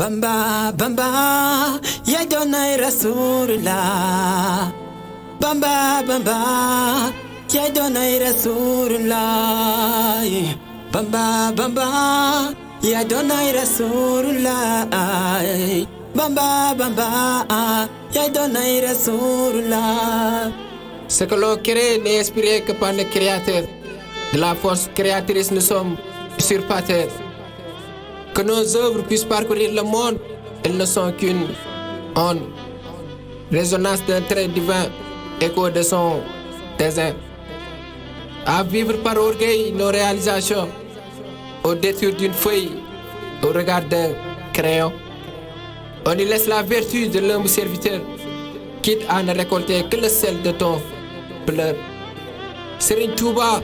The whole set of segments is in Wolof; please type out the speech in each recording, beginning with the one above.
Bamba, Bamba, ya donai Rasulullah. Bamba, Bamba, ya donai Rasulullah. Bamba, Bamba, ya donai Rasulullah. Bamba, Bamba, ya donai Rasulullah. Ce que l'on crée n'est inspiré que par le Créateur. De la force créatrice, nous sommes usurpateurs. Que nos œuvres puissent parcourir le monde, elles ne sont qu'une onde, résonance d'un trait divin, écho de son dessein. À vivre par orgueil nos réalisations, au détour d'une feuille, au regard d'un crayon. On y laisse la vertu de l'humble serviteur, quitte à ne récolter que le sel de ton pleur. Serigne Touba,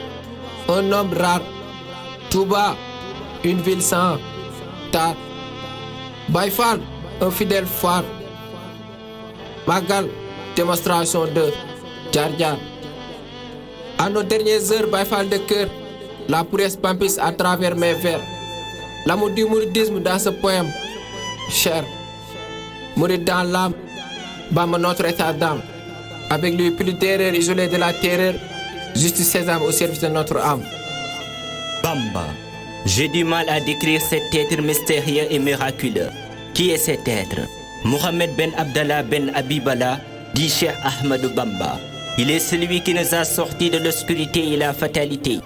un homme rare. Touba, une ville sans tard. Baye Fall, un fidèle phare. Magal, démonstration de Jar Jar. À nos dernières heures, Baye Fall de cœur, la prouesse pampisse à travers mes vers. L'amour du mouridisme dans ce poème, cher. Mourir dans l'âme, Bamba notre état d'âme. Avec lui, plus d'erreur, isolé de la terreur, justice sésame au service de notre âme. Bamba, j'ai du mal à décrire cet être mystérieux et miraculeux. Qui est cet être? Mohamed Ben Abdallah Ben Abiballah, dit Cheikh Ahmadou Bamba. Il est celui qui nous a sortis de l'obscurité et la fatalité.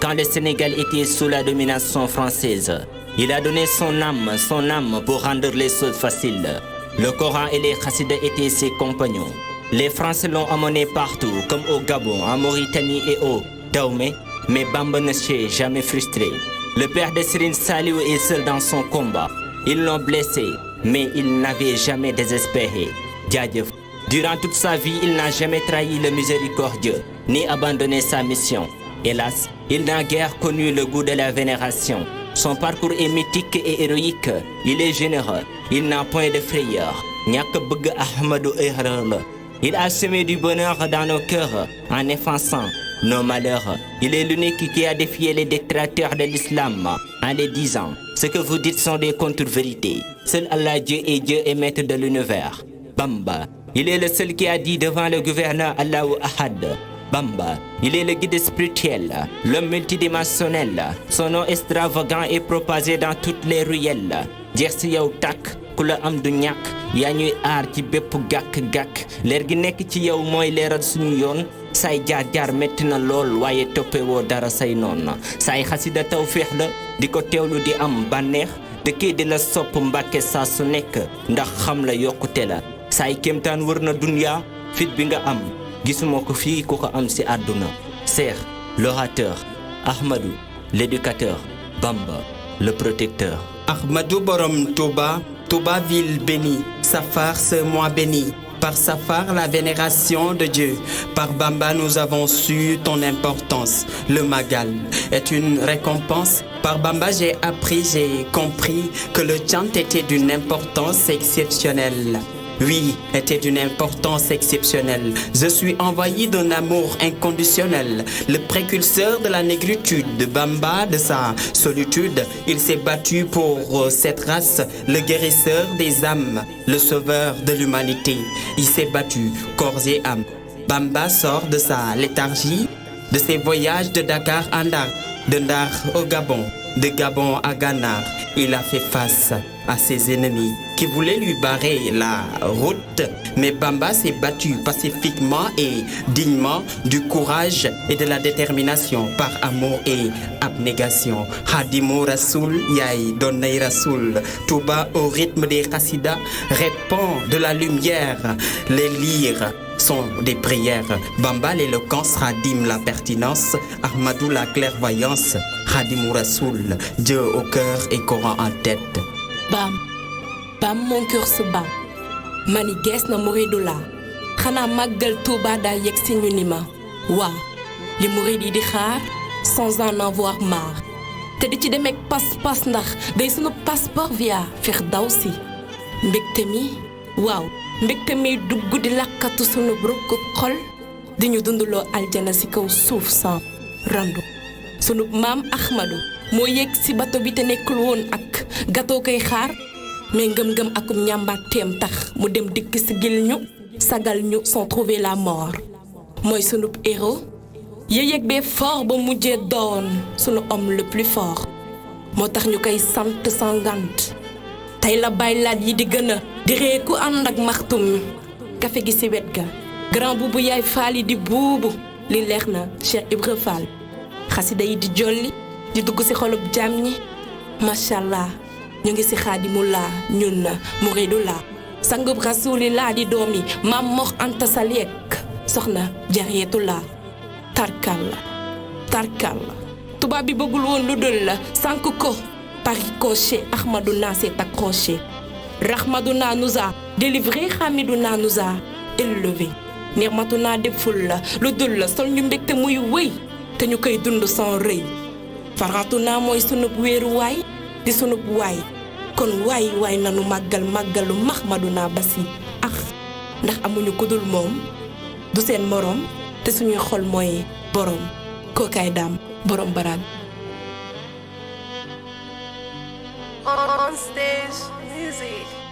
Quand le Sénégal était sous la domination française, il a donné son âme pour rendre les choses faciles. Le Coran et les Chassides étaient ses compagnons. Les Français l'ont emmené partout, comme au Gabon, en Mauritanie et au Dahomey, mais Bamba ne s'est jamais frustré. Le père de Serigne Saliou est seul dans son combat. Ils l'ont blessé, mais il n'avait jamais désespéré. Djadjeuf. Durant toute sa vie, il n'a jamais trahi le miséricordieux, ni abandonné sa mission. Hélas, il n'a guère connu le goût de la vénération. Son parcours est mythique et héroïque. Il est généreux, il n'a point de frayeur. Ñak bëgg Ahmadou erreur la. Il a semé du bonheur dans nos cœurs en effaçant nos malheurs. Il est l'unique qui a défié les détracteurs de l'islam en les disant: ce que vous dites sont des contre-vérités. Seul Allah Dieu est Dieu et maître de l'univers. Bamba, il est le seul qui a dit devant le gouverneur Allahu Ahad. Bamba, il est le guide spirituel, l'homme multidimensionnel. Son nom extravagant est propagé dans toutes les ruelles. Jersi yow tak ku la am du ñàkk yaa ñuy aar ci bépp gàkk-gàkk leer gi nekk ci yow mooy leeral suñu yoon. Say jaar-jaar metti na lool waaye toppewoo dara say noon. Say xasida tawféex la di ko teewlu di am bànneex dëkkee di la sopp Mbàkke saa su nekk ndax xam la yokkute la. Say kéemtaan wër na dunya fit bi nga am gisuma ko fii ku ko am si àdduna. Cheikh, l'orateur, Ahmadou, l'éducateur, Bamba, le protecteur. Ahmadou Borom Touba, Touba ville bénie, Safar ce mois béni. Par Safar, la vénération de Dieu. Par Bamba, nous avons su ton importance. Le Magal est une récompense. Par Bamba, j'ai appris, j'ai compris que le chant était d'une importance exceptionnelle. Oui, était d'une importance exceptionnelle. Je suis envahi d'un amour inconditionnel. Le précurseur de la négritude, de Bamba, de sa solitude, il s'est battu pour cette race, le guérisseur des âmes, le sauveur de l'humanité. Il s'est battu corps et âme. Bamba sort de sa léthargie, de ses voyages de Dakar à Ndar, de Ndar au Gabon, de Gabon à Ghana. Il a fait face à ses ennemis qui voulaient lui barrer la route. Mais Bamba s'est battu pacifiquement et dignement du courage et de la détermination par amour et abnégation. Khadimou Rasoul, Yaay Donay Rasoul. Touba au rythme des Chassidas répand de la lumière. Les lyres sont des prières. Bamba l'éloquence, Khadim la pertinence, Ahmadou la clairvoyance, Khadimou Rasoul, Dieu au cœur et Coran en tête. Bam mon cœur se bat mani gees na muridu la xanaa màggal Touba daa yegg si ñu ni ma waa li murid yi di xaar sans en avoir marre te di ci demeek pas-pas ndax day sunu passeport via Firdawsi mbégte mi waaw mbégte mi dugg di lakkatu sunu brukk xol di ñu dunduloo aljana si kaw suuf sans randu sunu maam Ahmadou moo yegg si bato bi te nekkul woon ak gato koy xaar mais ngëm-ngëm akum ñàmbateem tax mu dem dikk sigil ñu sagal ñu sans trouver la mort mooy sunu héros yéeg bee fort ba mujjee doon sunu homme le plus fort moo tax ñu koy sant sans ngant tey la baylaat yi di gën a di reeku ànd ak maxtum kafe gi ci wet ga grand buubu yaay faal yi di buubu li leex na Cheikh Ibra Fall xasida yi di jolli di dugg ci xolub jaam ñi machallah ñu ngi ci xaadimullah ñun na muridullah sangub rasulillah di doomi Maam Mor Anta Sali soxna Jaariyatullah tarkal tubaab bi bëggul woon lu dul la sànk ko par ricochet Ahmadouna s'est accroché Rahmadouna nous a délivré Hamidouna nous a élevé Nirmatouna deful la lu dul la sol ñu mbégte muy wëy te ñu koy dund sans rëy Faratuna mooy sunub wéeruwaay di sunub waay kon waay nanu màggalu Mahmadouna Basi ndax amuñu kudul moom du seen morom te suñuy xol mooy borom kookaay daam borom baraag. On stage music.